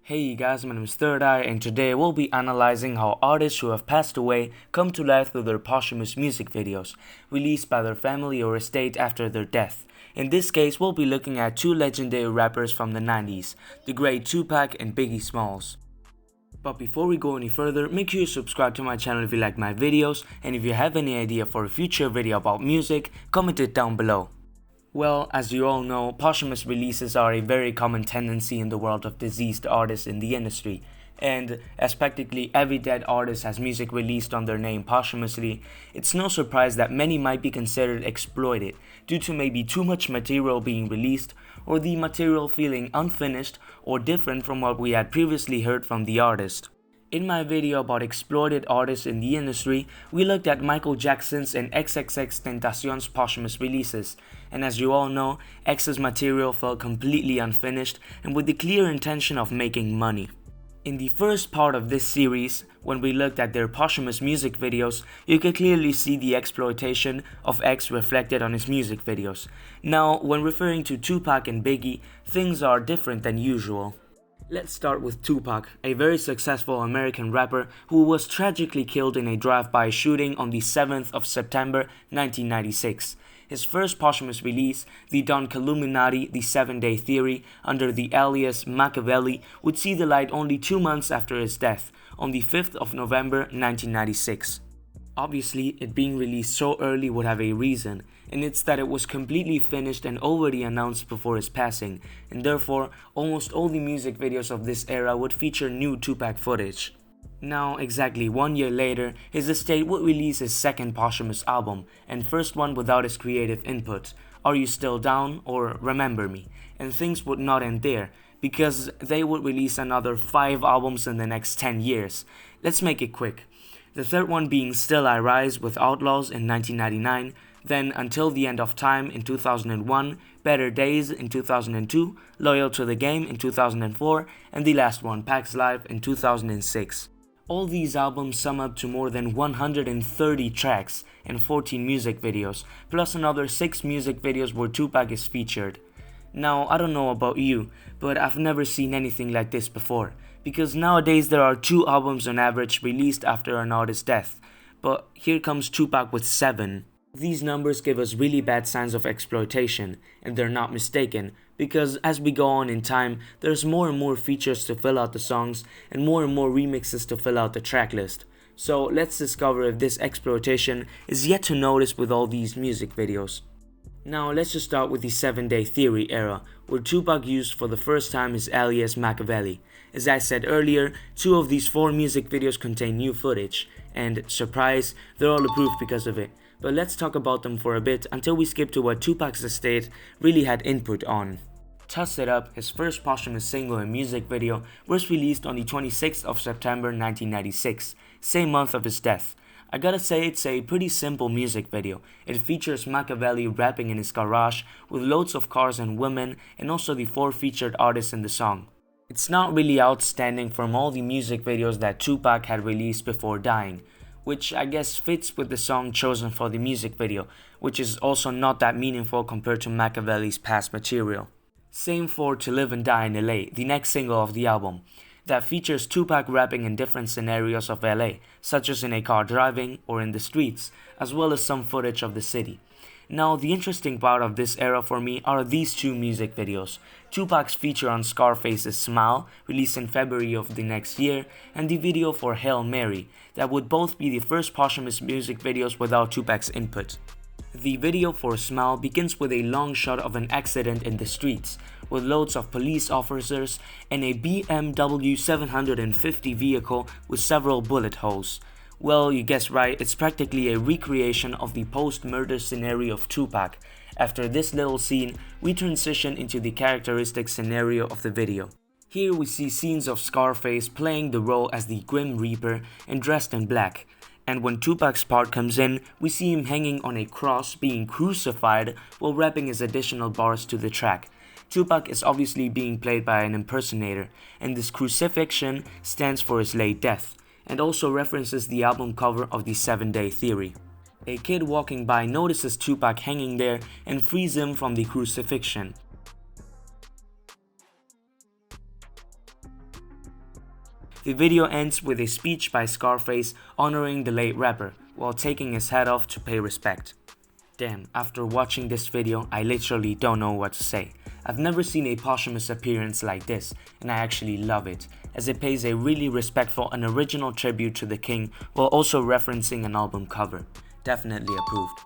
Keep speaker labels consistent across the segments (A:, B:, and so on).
A: Hey guys, my name is Third Eye and today we'll be analyzing how artists who have passed away come to life through their posthumous music videos, released by their family or estate after their death. In this case, we'll be looking at two legendary rappers from the 90s, the great Tupac and Biggie Smalls. But before we go any further, make sure you subscribe to my channel if you like my videos, and if you have any idea for a future video about music, comment it down below. Well, as you all know, posthumous releases are a very common tendency in the world of deceased artists in the industry, and as practically every dead artist has music released on their name posthumously, it's no surprise that many might be considered exploited due to maybe too much material being released, or the material feeling unfinished or different from what we had previously heard from the artist. In my video about exploited artists in the industry, we looked at Michael Jackson's and XXXTentacion's posthumous releases, and as you all know, X's material felt completely unfinished and with the clear intention of making money. In the first part of this series, when we looked at their posthumous music videos, you could clearly see the exploitation of X reflected on his music videos. Now, when referring to Tupac and Biggie, things are different than usual. Let's start with Tupac, a very successful American rapper who was tragically killed in a drive-by shooting on the 7th of September 1996. His first posthumous release, the Don Illuminati, The 7-Day Theory, under the alias Machiavelli, would see the light only 2 months after his death, on the 5th of November 1996. Obviously, it being released so early would have a reason, and it's that it was completely finished and already announced before his passing, and therefore, almost all the music videos of this era would feature new Tupac footage. Now, exactly 1 year later, his estate would release his second posthumous album, and first one without his creative input, Are You Still Down or Remember Me, and things would not end there, because they would release another 5 albums in the next 10 years. Let's make it quick. The third one being Still I Rise with Outlawz in 1999, then Until the End of Time in 2001, Better Days in 2002, Loyal to the Game in 2004, and the last one, Pac's Life, in 2006. All these albums sum up to more than 130 tracks and 14 music videos, plus another 6 music videos where Tupac is featured. Now, I don't know about you, but I've never seen anything like this before, because nowadays there are 2 albums on average released after an artist's death, but here comes Tupac with 7. These numbers give us really bad signs of exploitation, and they're not mistaken, because as we go on in time, there's more and more features to fill out the songs, and more remixes to fill out the track list. So let's discover if this exploitation is yet to notice with all these music videos. Now let's just start with the 7-Day Theory era, where Tupac used for the first time his alias Machiavelli. As I said earlier, 2 of these 4 music videos contain new footage, and surprise, they're all approved because of it. But let's talk about them for a bit until we skip to what Tupac's estate really had input on. Toss It Up, his first posthumous single and music video, was released on the 26th of September 1996, same month of his death. I gotta say, it's a pretty simple music video. It features Machiavelli rapping in his garage with loads of cars and women, and also the 4 featured artists in the song. It's not really outstanding from all the music videos that Tupac had released before dying, which I guess fits with the song chosen for the music video, which is also not that meaningful compared to Machiavelli's past material. Same for To Live and Die in LA, the next single of the album, that features Tupac rapping in different scenarios of LA, such as in a car driving or in the streets, as well as some footage of the city. Now, the interesting part of this era for me are these 2 music videos. Tupac's feature on Scarface's Smile, released in February of the next year, and the video for Hail Mary, that would both be the first posthumous music videos without Tupac's input. The video for Smile begins with a long shot of an accident in the streets, with loads of police officers and a BMW 750 vehicle with several bullet holes. Well, you guessed right, it's practically a recreation of the post-murder scenario of Tupac. After this little scene, we transition into the characteristic scenario of the video. Here we see scenes of Scarface playing the role as the Grim Reaper and dressed in black. And when Tupac's part comes in, we see him hanging on a cross being crucified while rapping his additional bars to the track. Tupac is obviously being played by an impersonator, and this crucifixion stands for his late death, and also references the album cover of the 7-Day Theory. A kid walking by notices Tupac hanging there and frees him from the crucifixion. The video ends with a speech by Scarface honoring the late rapper while taking his hat off to pay respect. Damn, after watching this video, I literally don't know what to say. I've never seen a posthumous appearance like this, and I actually love it, as it pays a really respectful and original tribute to the king while also referencing an album cover. Definitely approved.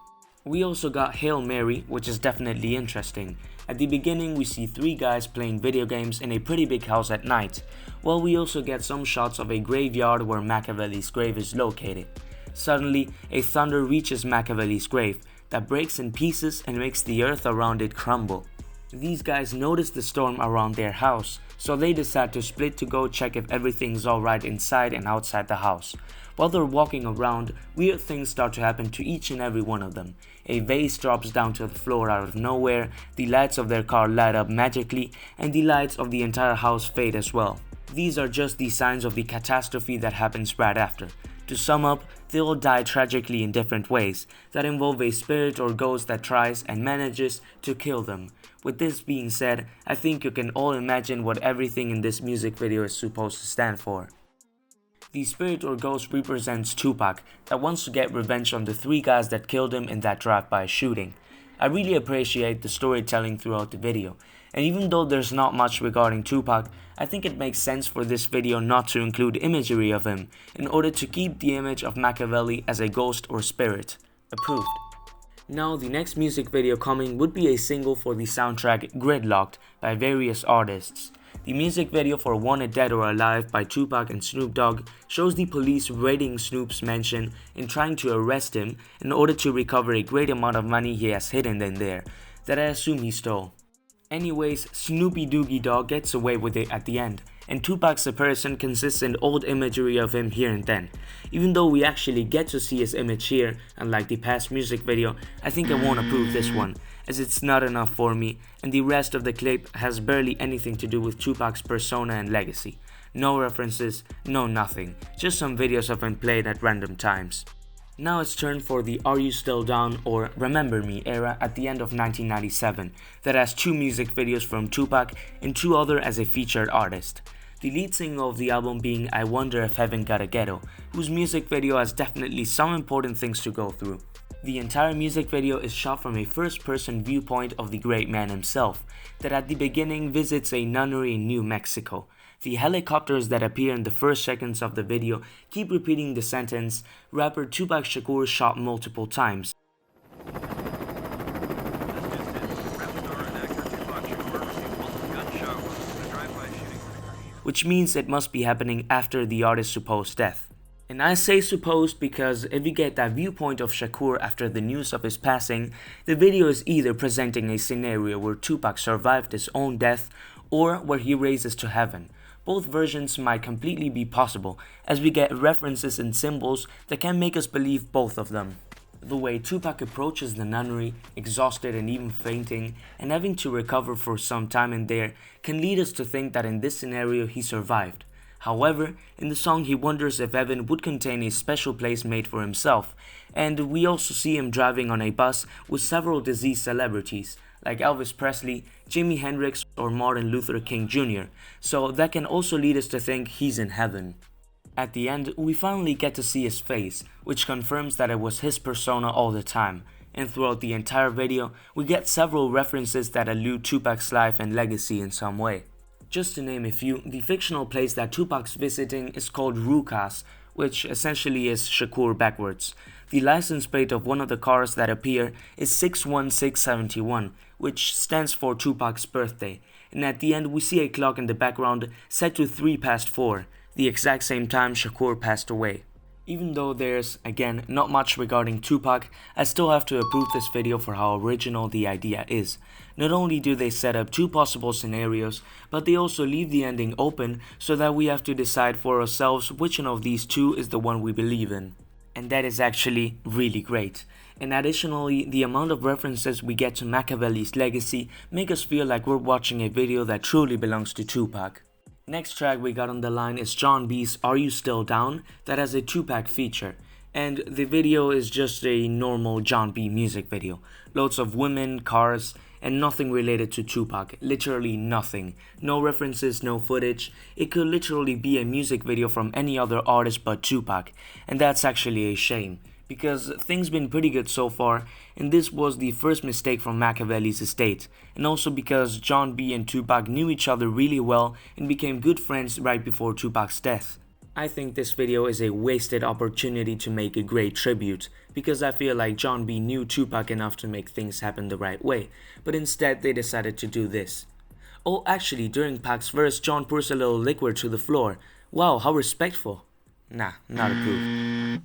A: We also got Hail Mary, which is definitely interesting. At the beginning, we see 3 guys playing video games in a pretty big house at night, while we also get some shots of a graveyard where Machiavelli's grave is located. Suddenly, a thunder reaches Machiavelli's grave that breaks in pieces and makes the earth around it crumble. These guys notice the storm around their house, so they decide to split to go check if everything's alright inside and outside the house. While they're walking around, weird things start to happen to each and every one of them. A vase drops down to the floor out of nowhere, the lights of their car light up magically, and the lights of the entire house fade as well. These are just the signs of the catastrophe that happens right after. To sum up, they all die tragically in different ways that involve a spirit or ghost that tries and manages to kill them. With this being said, I think you can all imagine what everything in this music video is supposed to stand for. The spirit or ghost represents Tupac that wants to get revenge on the 3 guys that killed him in that drive-by shooting. I really appreciate the storytelling throughout the video, and even though there's not much regarding Tupac, I think it makes sense for this video not to include imagery of him in order to keep the image of Machiavelli as a ghost or spirit. Approved. Now the next music video coming would be a single for the soundtrack Gridlocked by various artists. The music video for Wanted Dead or Alive by Tupac and Snoop Dogg shows the police raiding Snoop's mansion and trying to arrest him in order to recover a great amount of money he has hidden in there that I assume he stole. Anyways, Snoopy Doogie Dogg gets away with it at the end, and Tupac's apparition consists in old imagery of him here and then. Even though we actually get to see his image here, unlike the past music video, I think I won't approve this one, as it's not enough for me, and the rest of the clip has barely anything to do with Tupac's persona and legacy. No references, no nothing, just some videos of him played at random times. Now it's turn for the Are You Still Down or Remember Me era at the end of 1997 that has 2 music videos from Tupac and 2 other as a featured artist. The lead single of the album being I Wonder If Heaven Got a Ghetto, whose music video has definitely some important things to go through. The entire music video is shot from a first-person viewpoint of the great man himself, that at the beginning visits a nunnery in New Mexico. The helicopters that appear in the first seconds of the video keep repeating the sentence, rapper Tupac Shakur shot multiple times. Which means it must be happening after the artist's supposed death. And I say supposed because if you get that viewpoint of Shakur after the news of his passing, the video is either presenting a scenario where Tupac survived his own death or where he raises to heaven. Both versions might completely be possible, as we get references and symbols that can make us believe both of them. The way Tupac approaches the nunnery, exhausted and even fainting, and having to recover for some time in there, can lead us to think that in this scenario he survived. However, in the song he wonders if heaven would contain a special place made for himself, and we also see him driving on a bus with several deceased celebrities, like Elvis Presley, Jimi Hendrix or Martin Luther King Jr., so that can also lead us to think he's in heaven. At the end, we finally get to see his face, which confirms that it was his persona all the time, and throughout the entire video, we get several references that allude Tupac's life and legacy in some way. Just to name a few, the fictional place that Tupac's visiting is called Rukas, which essentially is Shakur backwards. The license plate of one of the cars that appear is 61671, which stands for Tupac's birthday, and at the end we see a clock in the background set to 4:03, the exact same time Shakur passed away. Even though there's, again, not much regarding Tupac, I still have to approve this video for how original the idea is. Not only do they set up 2 possible scenarios, but they also leave the ending open so that we have to decide for ourselves which one of these 2 is the one we believe in. And that is actually really great. And additionally, the amount of references we get to Machiavelli's legacy make us feel like we're watching a video that truly belongs to Tupac. Next track we got on the line is Jon B's Are You Still Down, that has a Tupac feature, and the video is just a normal Jon B music video. Loads of women, cars, and nothing related to Tupac, literally nothing. No references, no footage. It could literally be a music video from any other artist but Tupac, and that's actually a shame, because things been pretty good so far, and this was the first mistake from Machiavelli's estate, and also because Jon B and Tupac knew each other really well and became good friends right before Tupac's death. I think this video is a wasted opportunity to make a great tribute, because I feel like Jon B knew Tupac enough to make things happen the right way, but instead they decided to do this. Oh, actually, during Pac's verse, Jon pours a little liquid to the floor. Wow, how respectful. Nah, not approved.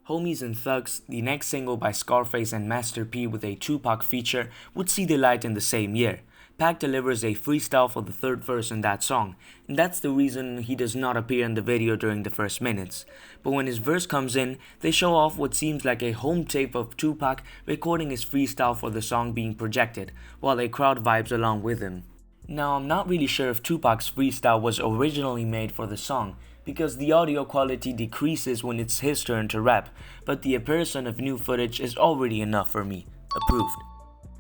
A: Homies and Thugz, the next single by Scarface and Master P with a Tupac feature, would see the light in the same year. Pac delivers a freestyle for the third verse in that song, and that's the reason he does not appear in the video during the first minutes. But when his verse comes in, they show off what seems like a home tape of Tupac recording his freestyle for the song being projected, while a crowd vibes along with him. Now, I'm not really sure if Tupac's freestyle was originally made for the song, because the audio quality decreases when it's his turn to rap, but the appearance of new footage is already enough for me. Approved.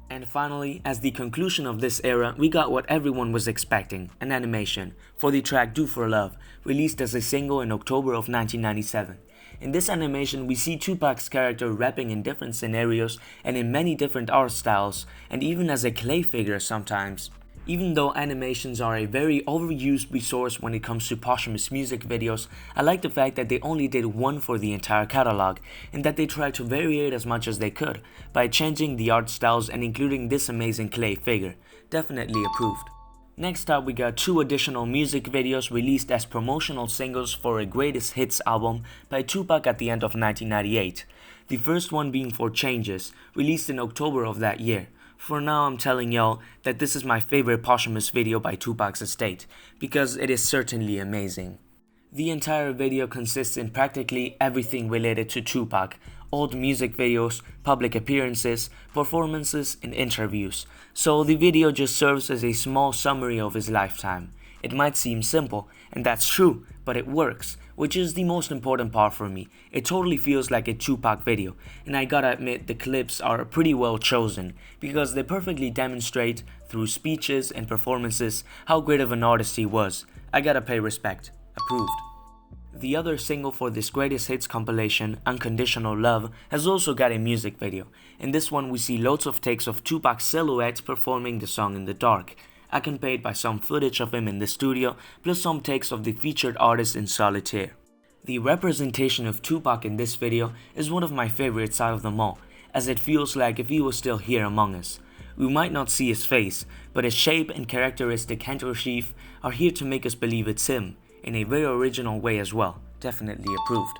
A: And finally, as the conclusion of this era, we got what everyone was expecting, an animation, for the track Do For Love, released as a single in October of 1997. In this animation, we see Tupac's character rapping in different scenarios and in many different art styles, and even as a clay figure sometimes. Even though animations are a very overused resource when it comes to posthumous music videos, I like the fact that they only did one for the entire catalog, and that they tried to vary it as much as they could, by changing the art styles and including this amazing clay figure. Definitely approved. Next up, we got 2 additional music videos released as promotional singles for a Greatest Hits album by Tupac at the end of 1998. The first one being for Changes, released in October of that year. For now, I'm telling y'all that this is my favorite posthumous video by Tupac's estate, because it is certainly amazing. The entire video consists in practically everything related to Tupac: old music videos, public appearances, performances, and interviews. So the video just serves as a small summary of his lifetime. It might seem simple, and that's true, but it works, which is the most important part for me. It totally feels like a Tupac video, and I gotta admit the clips are pretty well chosen, because they perfectly demonstrate, through speeches and performances, how great of an artist he was. I gotta pay respect. Approved. The other single for this Greatest Hits compilation, Unconditional Love, has also got a music video. In this one we see loads of takes of Tupac's silhouette performing the song in the dark, accompanied by some footage of him in the studio, plus some takes of the featured artist in solitaire. The representation of Tupac in this video is one of my favorites out of them all, as it feels like if he was still here among us. We might not see his face, but his shape and characteristic handkerchief are here to make us believe it's him, in a very original way as well. Definitely approved.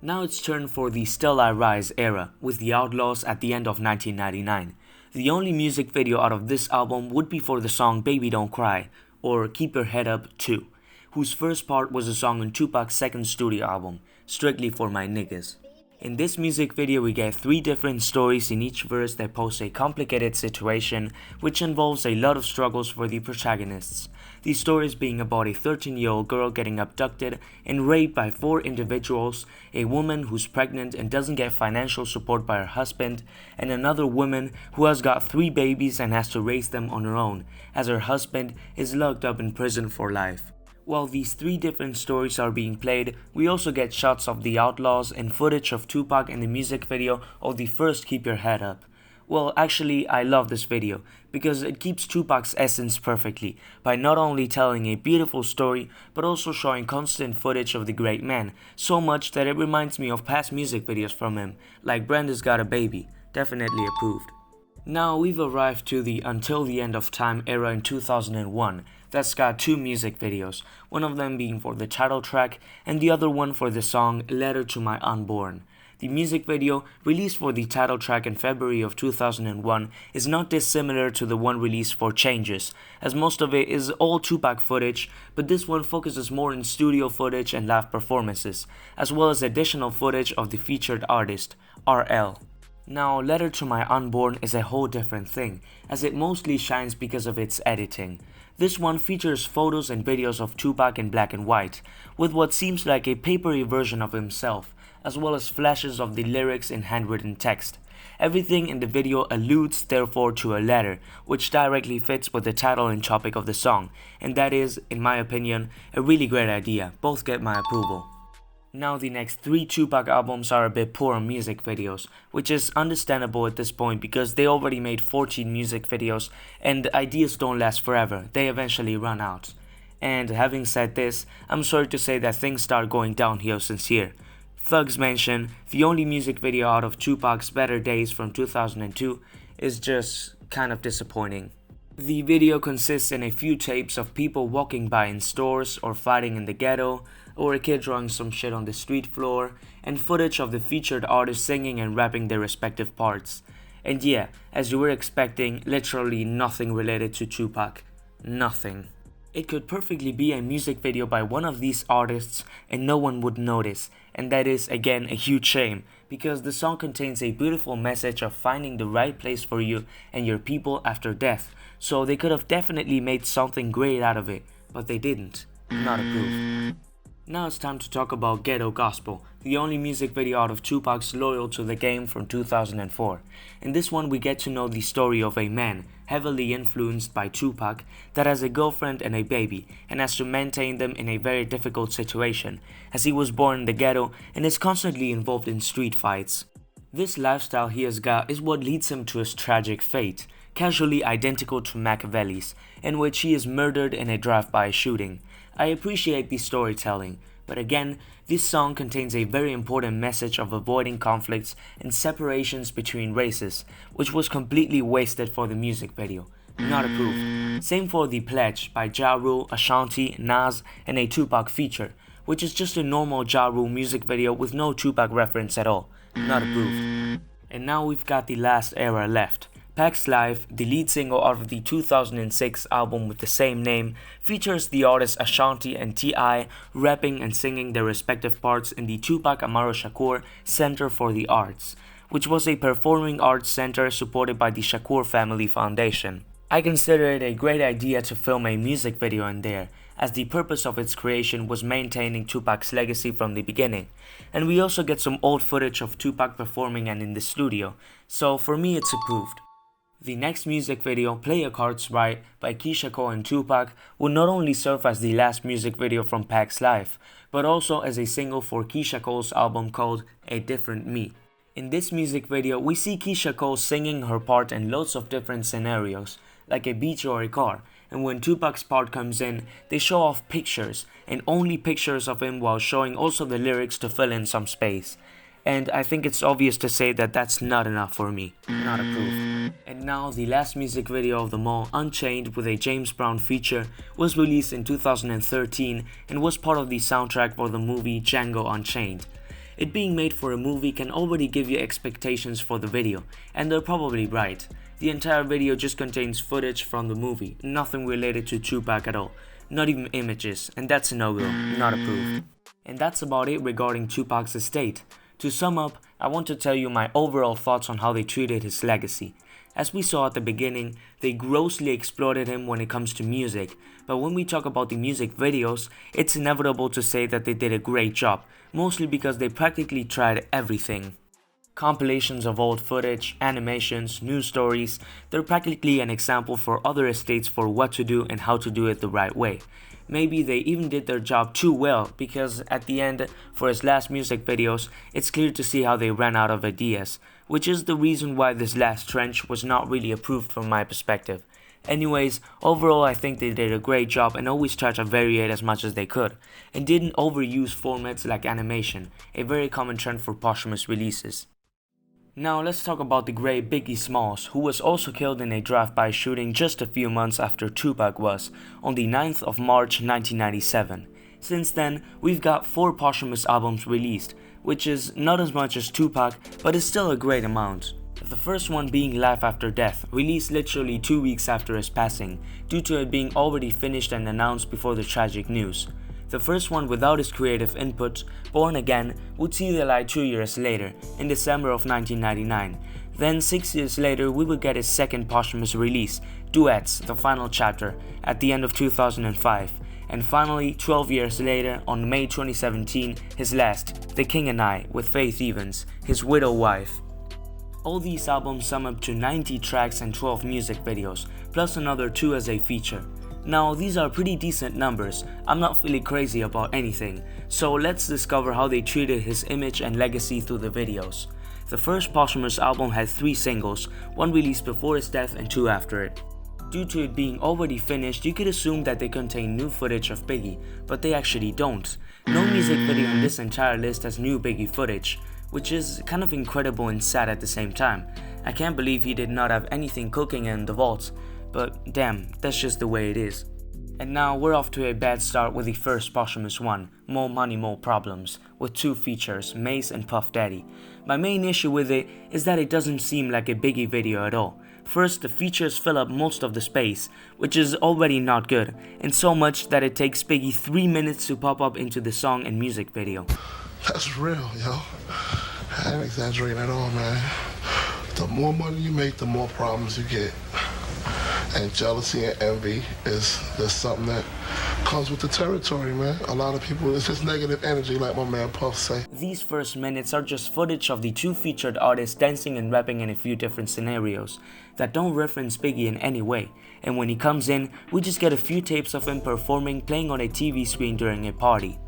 A: Now it's turn for the Still I Rise era, with the Outlawz at the end of 1999. The only music video out of this album would be for the song Baby Don't Cry, or Keep Your Head Up 2, whose first part was a song on Tupac's second studio album, Strictly For My Niggas. In this music video we get 3 different stories in each verse that pose a complicated situation which involves a lot of struggles for the protagonists. These stories being about a 13-year-old girl getting abducted and raped by 4 individuals, a woman who's pregnant and doesn't get financial support by her husband, and another woman who has got 3 babies and has to raise them on her own, as her husband is locked up in prison for life. While these 3 different stories are being played, we also get shots of the Outlawz and footage of Tupac in the music video of the first Keep Your Head Up. Well, actually, I love this video because it keeps Tupac's essence perfectly by not only telling a beautiful story but also showing constant footage of the great man, so much that it reminds me of past music videos from him, like Brenda's Got a Baby. Definitely approved. Now we've arrived to the Until the End of Time era in 2001. That's got 2 music videos, one of them being for the title track and the other one for the song Letter to My Unborn. The music video, released for the title track in February of 2001, is not dissimilar to the one released for Changes, as most of it is all Tupac footage, but this one focuses more on studio footage and live performances, as well as additional footage of the featured artist, RL. Now, Letter to My Unborn is a whole different thing, as it mostly shines because of its editing. This one features photos and videos of Tupac in black and white, with what seems like a papery version of himself, as well as flashes of the lyrics in handwritten text. Everything in the video alludes therefore to a letter, which directly fits with the title and topic of the song, and that is, in my opinion, a really great idea. Both get my approval. Now the next 3 Tupac albums are a bit poor on music videos, which is understandable at this point because they already made 14 music videos and ideas don't last forever, they eventually run out. And having said this, I'm sorry to say that things start going downhill since here. Thugz mentioned the only music video out of Tupac's Better Days from 2002 is just kind of disappointing. The video consists in a few tapes of people walking by in stores or fighting in the ghetto, or a kid drawing some shit on the street floor, and footage of the featured artists singing and rapping their respective parts. And yeah, as you were expecting, literally nothing related to Tupac. Nothing. It could perfectly be a music video by one of these artists and no one would notice, and that is again a huge shame, because the song contains a beautiful message of finding the right place for you and your people after death, so they could have definitely made something great out of it, but they didn't. Not approved. Now it's time to talk about Ghetto Gospel, the only music video out of Tupac's Loyal to the Game from 2004. In this one we get to know the story of a man, heavily influenced by Tupac, that has a girlfriend and a baby, and has to maintain them in a very difficult situation, as he was born in the ghetto and is constantly involved in street fights. This lifestyle he has got is what leads him to his tragic fate, casually identical to Machiavelli's, in which he is murdered in a drive-by shooting. I appreciate the storytelling, but again, this song contains a very important message of avoiding conflicts and separations between races, which was completely wasted for the music video. Not approved. Same for The Pledge by Ja Rule, Ashanti, Nas, and a Tupac feature, which is just a normal Ja Rule music video with no Tupac reference at all. Not approved. And now we've got the last era left. Pac's Life, the lead single out of the 2006 album with the same name, features the artists Ashanti and T.I. rapping and singing their respective parts in the Tupac Amaru Shakur Center for the Arts, which was a performing arts center supported by the Shakur Family Foundation. I consider it a great idea to film a music video in there, as the purpose of its creation was maintaining Tupac's legacy from the beginning, and we also get some old footage of Tupac performing and in the studio, so for me it's approved. The next music video, Playa, Cardz Right by Keysha and Tupac, would not only serve as the last music video from Pac's life, but also as a single for Keysha Cole's album called A Different Me. In this music video, we see Keysha Cole singing her part in loads of different scenarios, like a beach or a car, and when Tupac's part comes in, they show off pictures, and only pictures of him while showing also the lyrics to fill in some space. And I think it's obvious to say that that's not enough for me. Not approved. And now the last music video of them all, Unchained with a James Brown feature, was released in 2013 and was part of the soundtrack for the movie Django Unchained. It being made for a movie can already give you expectations for the video, and they're probably right. The entire video just contains footage from the movie, nothing related to Tupac at all, not even images, and that's a no-go, not approved. And that's about it regarding Tupac's estate. To sum up, I want to tell you my overall thoughts on how they treated his legacy. As we saw at the beginning, they grossly exploited him when it comes to music, but when we talk about the music videos, it's inevitable to say that they did a great job, mostly because they practically tried everything. Compilations of old footage, animations, news stories, they're practically an example for other estates for what to do and how to do it the right way. Maybe they even did their job too well, because at the end, for his last music videos, it's clear to see how they ran out of ideas, which is the reason why this last trench was not really approved from my perspective. Anyways, overall I think they did a great job and always tried to vary it as much as they could, and didn't overuse formats like animation, a very common trend for posthumous releases. Now let's talk about the great Biggie Smalls, who was also killed in a drive-by shooting just a few months after Tupac was, on the 9th of March 1997. Since then, we've got 4 posthumous albums released, which is not as much as Tupac, but is still a great amount. The first one being Life After Death, released literally 2 weeks after his passing, due to it being already finished and announced before the tragic news. The first one without his creative input, Born Again, would see the light 2 years later, in December of 1999. Then 6 years later we would get his second posthumous release, Duets, The Final Chapter, at the end of 2005. And finally, 12 years later, on May 2017, his last, The King and I, with Faith Evans, his widow wife. All these albums sum up to 90 tracks and 12 music videos, plus another 2 as a feature. Now these are pretty decent numbers, I'm not feeling crazy about anything, so let's discover how they treated his image and legacy through the videos. The first posthumous album had 3 singles, 1 released before his death and 2 after it. Due to it being already finished, you could assume that they contain new footage of Biggie, but they actually don't. No music video in this entire list has new Biggie footage, which is kind of incredible and sad at the same time. I can't believe he did not have anything cooking in the vault, but damn, that's just the way it is. And now we're off to a bad start with the first posthumous one, More Money More Problems, with 2 features, Mase and Puff Daddy. My main issue with it is that it doesn't seem like a Biggie video at all. First, the features fill up most of the space, which is already not good, and so much that it takes Biggie 3 minutes to pop up into the song and music video.
B: That's real, yo. I ain't exaggerating at all, man. The more money you make, the more problems you get. And jealousy and envy is something that comes with the territory, man. A lot of people, it's just negative energy, like my man Puff say.
A: These first minutes are just footage of the 2 featured artists dancing and rapping in a few different scenarios that don't reference Biggie in any way. And when he comes in, we just get a few tapes of him performing, playing on a TV screen during a party.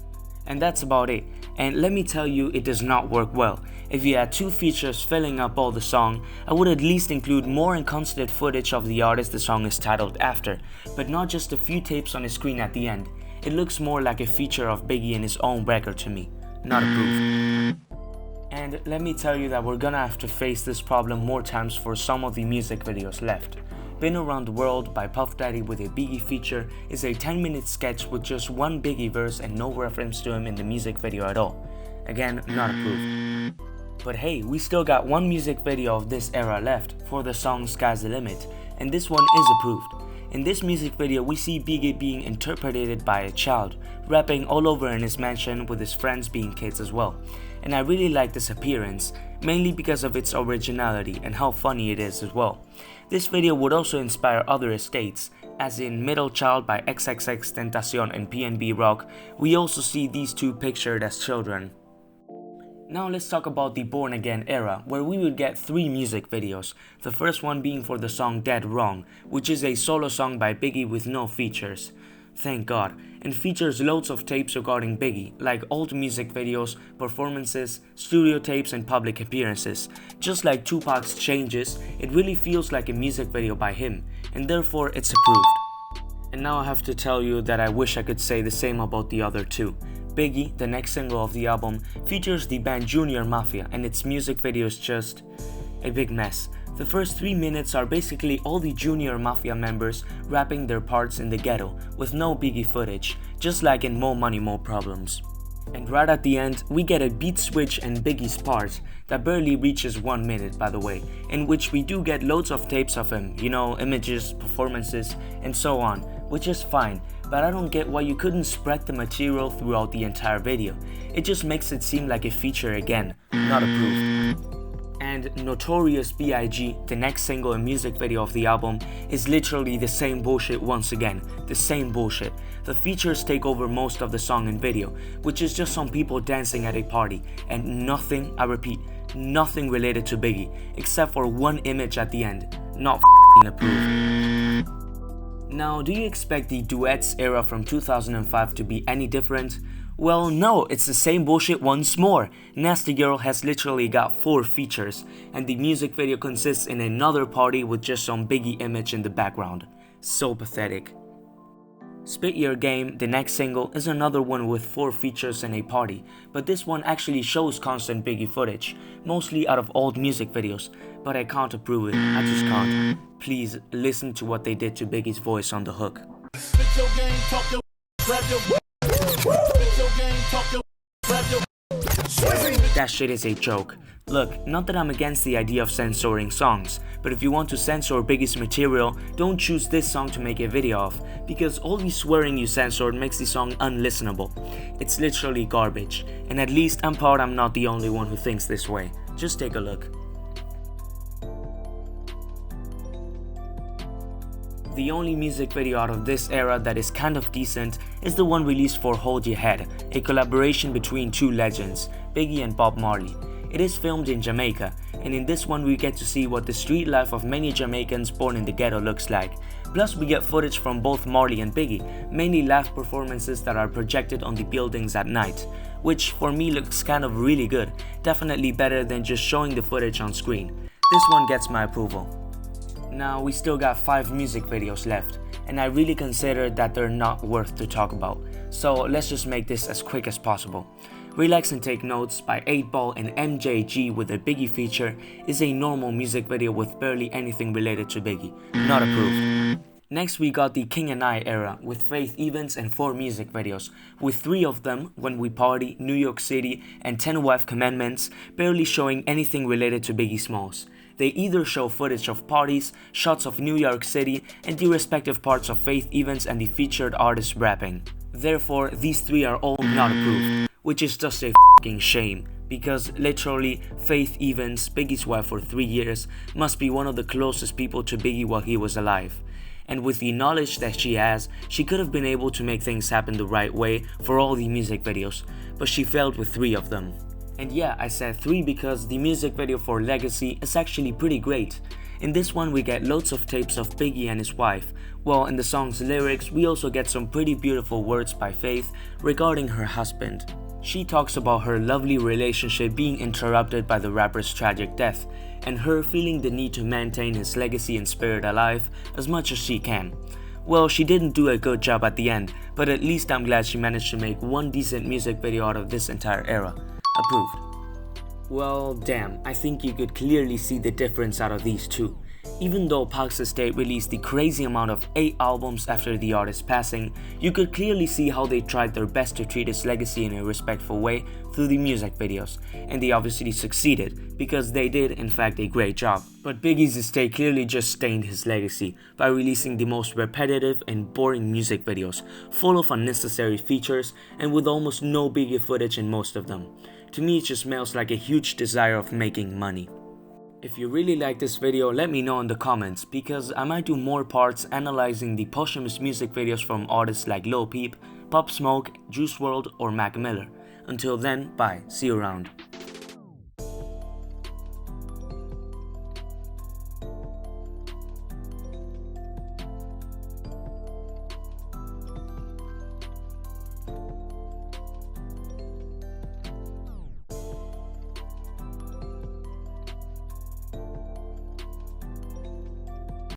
A: And that's about it. And let me tell you, it does not work well. If you had 2 features filling up all the song, I would at least include more and constant footage of the artist the song is titled after, but not just a few tapes on a screen at the end. It looks more like a feature of Biggie in his own record to me. Not approved. And let me tell you that we're gonna have to face this problem more times for some of the music videos left. Been Around the World by Puff Daddy with a Biggie feature is a 10-minute sketch with just 1 Biggie verse and no reference to him in the music video at all. Again, not approved. But hey, we still got 1 music video of this era left for the song Sky's the Limit, and this one is approved. In this music video, we see Biggie being interpreted by a child, rapping all over in his mansion with his friends being kids as well. And I really like this appearance, mainly because of its originality and how funny it is as well. This video would also inspire other estates, as in Middle Child by XXXTentacion and PNB Rock. We also see these 2 pictured as children. Now let's talk about the Born Again era, where we would get 3 music videos, the first one being for the song Dead Wrong, which is a solo song by Biggie with no features. Thank God, and features loads of tapes regarding Biggie, like old music videos, performances, studio tapes and public appearances. Just like Tupac's Changes, it really feels like a music video by him, and therefore it's approved. And now I have to tell you that I wish I could say the same about the other 2. Biggie, the next single of the album, features the band Junior Mafia, and its music video is just a big mess. The first 3 minutes are basically all the Junior Mafia members rapping their parts in the ghetto, with no Biggie footage, just like in More Money More Problems. And right at the end, we get a beat switch and Biggie's part that barely reaches 1 minute, by the way, in which we do get loads of tapes of him, you know, images, performances, and so on, which is fine, but I don't get why you couldn't spread the material throughout the entire video. It just makes it seem like a feature again, not approved. And Notorious B.I.G, the next single and music video of the album, is literally the same bullshit once again, the same bullshit. The features take over most of the song and video, which is just some people dancing at a party, and nothing, I repeat, nothing related to Biggie, except for 1 image at the end. Not f***ing approved. Now, do you expect the duets era from 2005 to be any different? Well, no, it's the same bullshit once more. Nasty Girl has literally got 4 features, and the music video consists in another party with just some Biggie image in the background. So pathetic. Spit Your Game, the next single, is another one with 4 features and a party, but this one actually shows constant Biggie footage, mostly out of old music videos, but I can't approve it, I just can't. Please listen to what they did to Biggie's voice on the hook. That shit is a joke. Look, not that I'm against the idea of censoring songs, but if you want to censor Biggie's material, don't choose this song to make a video of, because all the swearing you censored makes the song unlistenable. It's literally garbage, and at least I'm proud I'm not the only one who thinks this way. Just take a look. The only music video out of this era that is kind of decent is the one released for Hold Your Head, a collaboration between 2 legends, Biggie and Bob Marley. It is filmed in Jamaica, and in this one we get to see what the street life of many Jamaicans born in the ghetto looks like. Plus we get footage from both Marley and Biggie, mainly live performances that are projected on the buildings at night, which for me looks kind of really good, definitely better than just showing the footage on screen. This one gets my approval. Now we still got 5 music videos left, and I really consider that they're not worth to talk about, so let's just make this as quick as possible. Relax and Take Notes by 8Ball and MJG with a Biggie feature is a normal music video with barely anything related to Biggie, not approved. Next we got the King and I era with Faith Evans and 4 music videos, with 3 of them, When We Party, New York City and 10 Wife Commandments, barely showing anything related to Biggie Smalls. They either show footage of parties, shots of New York City, and the respective parts of Faith Evans and the featured artist rapping. Therefore, these 3 are all not approved, which is just a f***ing shame, because literally Faith Evans, Biggie's wife for 3 years, must be one of the closest people to Biggie while he was alive. And with the knowledge that she has, she could have been able to make things happen the right way for all the music videos, but she failed with 3 of them. And yeah, I said 3 because the music video for Legacy is actually pretty great. In this one we get loads of tapes of Biggie and his wife, while in the song's lyrics we also get some pretty beautiful words by Faith regarding her husband. She talks about her lovely relationship being interrupted by the rapper's tragic death, and her feeling the need to maintain his legacy and spirit alive as much as she can. Well, she didn't do a good job at the end, but at least I'm glad she managed to make one decent music video out of this entire era. Approved. Well, damn, I think you could clearly see the difference out of these 2. Even though Pac's estate released the crazy amount of 8 albums after the artist's passing, you could clearly see how they tried their best to treat his legacy in a respectful way through the music videos, and they obviously succeeded, because they did in fact a great job. But Biggie's estate clearly just stained his legacy by releasing the most repetitive and boring music videos, full of unnecessary features and with almost no Biggie footage in most of them. To me it just smells like a huge desire of making money. If you really like this video, let me know in the comments, because I might do more parts analyzing the posthumous music videos from artists like Lil Peep, Pop Smoke, Juice WRLD or Mac Miller. Until then, bye, see you around.